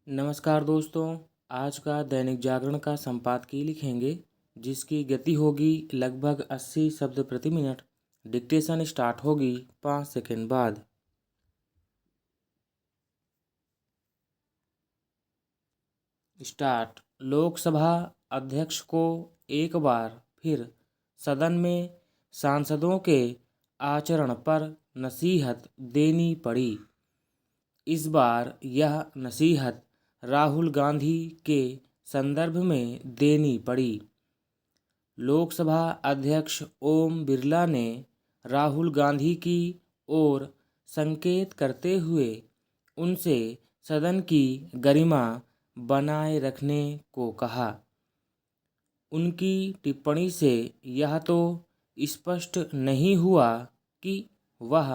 नमस्कार दोस्तों। आज का दैनिक जागरण का संपादकीय लिखेंगे जिसकी गति होगी लगभग 80 शब्द प्रति मिनट। डिक्टेशन स्टार्ट होगी 5 सेकंड बाद। स्टार्ट। लोकसभा अध्यक्ष को एक बार फिर सदन में सांसदों के आचरण पर नसीहत देनी पड़ी। इस बार यह नसीहत राहुल गांधी के संदर्भ में देनी पड़ी। लोकसभा अध्यक्ष ओम बिरला ने राहुल गांधी की ओर संकेत करते हुए उनसे सदन की गरिमा बनाए रखने को कहा। उनकी टिप्पणी से यह तो स्पष्ट नहीं हुआ कि वह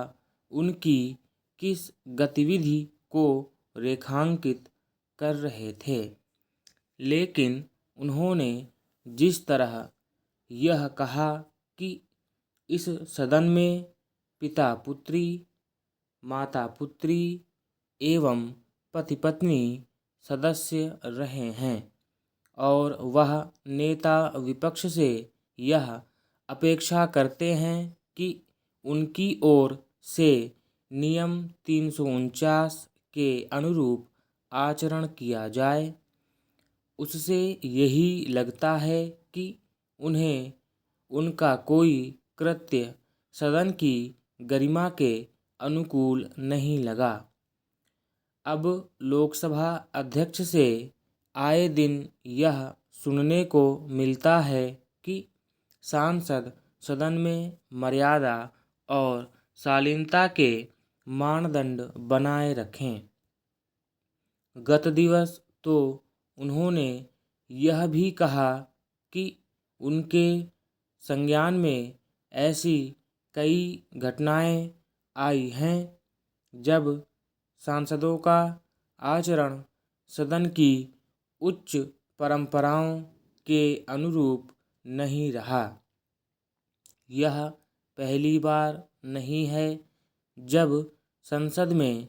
उनकी किस गतिविधि को रेखांकित कर रहे थे, लेकिन उन्होंने जिस तरह यह कहा कि इस सदन में पिता पुत्री, माता पुत्री एवं पति पत्नी सदस्य रहे हैं और वह नेता विपक्ष से यह अपेक्षा करते हैं कि उनकी ओर से नियम 349 के अनुरूप आचरण किया जाए, उससे यही लगता है कि उन्हें उनका कोई कृत्य सदन की गरिमा के अनुकूल नहीं लगा। अब लोकसभा अध्यक्ष से आए दिन यह सुनने को मिलता है कि सांसद सदन में मर्यादा और शालीनता के मानदंड बनाए रखें। गत दिवस तो उन्होंने यह भी कहा कि उनके संज्ञान में ऐसी कई घटनाएं आई हैं जब सांसदों का आचरण सदन की उच्च परंपराओं के अनुरूप नहीं रहा। यह पहली बार नहीं है जब संसद में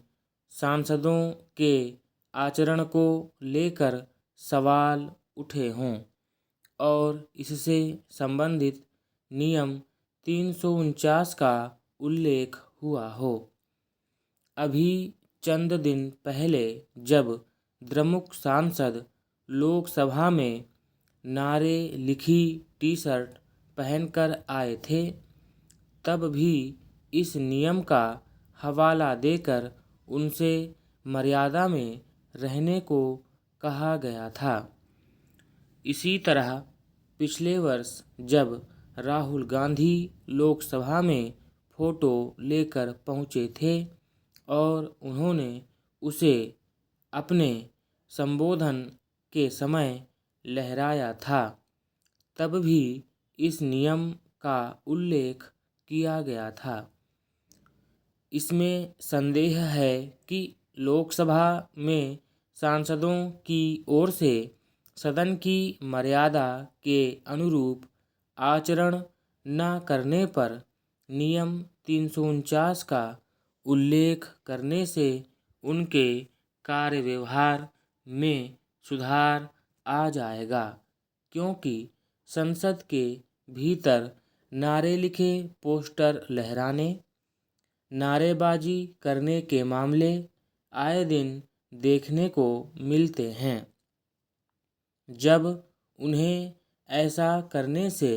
सांसदों के आचरण को लेकर सवाल उठे हों और इससे संबंधित नियम 349 का उल्लेख हुआ हो। अभी चंद दिन पहले जब द्रमुक सांसद लोकसभा में नारे लिखी टी-शर्ट पहनकर आए थे, तब भी इस नियम का हवाला देकर उनसे मर्यादा में रहने को कहा गया था। इसी तरह पिछले वर्ष जब राहुल गांधी लोकसभा में फोटो लेकर पहुंचे थे और उन्होंने उसे अपने संबोधन के समय लहराया था, तब भी इस नियम का उल्लेख किया गया था। इसमें संदेह है कि लोकसभा में सांसदों की ओर से सदन की मर्यादा के अनुरूप आचरण न करने पर नियम 349 का उल्लेख करने से उनके कार्य व्यवहार में सुधार आ जाएगा, क्योंकि संसद के भीतर नारे लिखे पोस्टर लहराने, नारेबाजी करने के मामले आए दिन देखने को मिलते हैं। जब उन्हें ऐसा करने से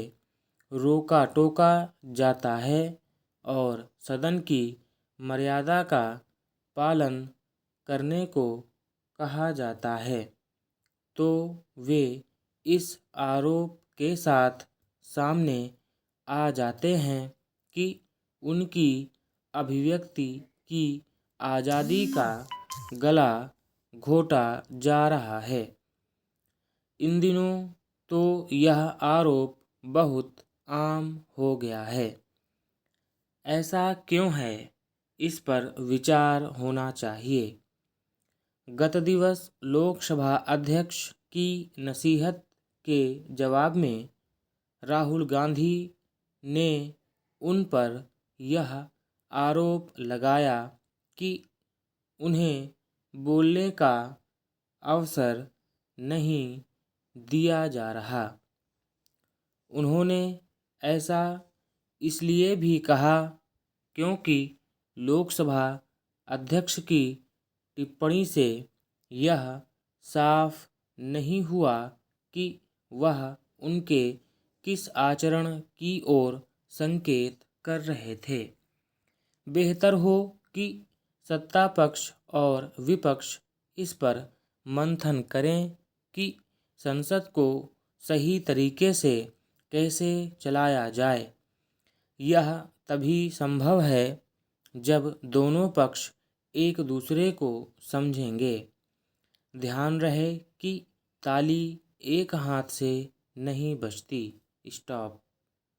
रोका टोका जाता है और सदन की मर्यादा का पालन करने को कहा जाता है, तो वे इस आरोप के साथ सामने आ जाते हैं कि उनकी अभिव्यक्ति की आज़ादी का गला घोटा जा रहा है। इन दिनों तो यह आरोप बहुत आम हो गया है। ऐसा क्यों है, इस पर विचार होना चाहिए। गत दिवस लोकसभा अध्यक्ष की नसीहत के जवाब में राहुल गांधी ने उन पर यह आरोप लगाया कि उन्हें बोलने का अवसर नहीं दिया जा रहा। उन्होंने ऐसा इसलिए भी कहा क्योंकि लोकसभा अध्यक्ष की टिप्पणी से यह साफ नहीं हुआ कि वह उनके किस आचरण की ओर संकेत कर रहे थे। बेहतर हो कि सत्ता पक्ष और विपक्ष इस पर मंथन करें कि संसद को सही तरीके से कैसे चलाया जाए। यह तभी संभव है जब दोनों पक्ष एक दूसरे को समझेंगे। ध्यान रहे कि ताली एक हाथ से नहीं बजती। स्टॉप।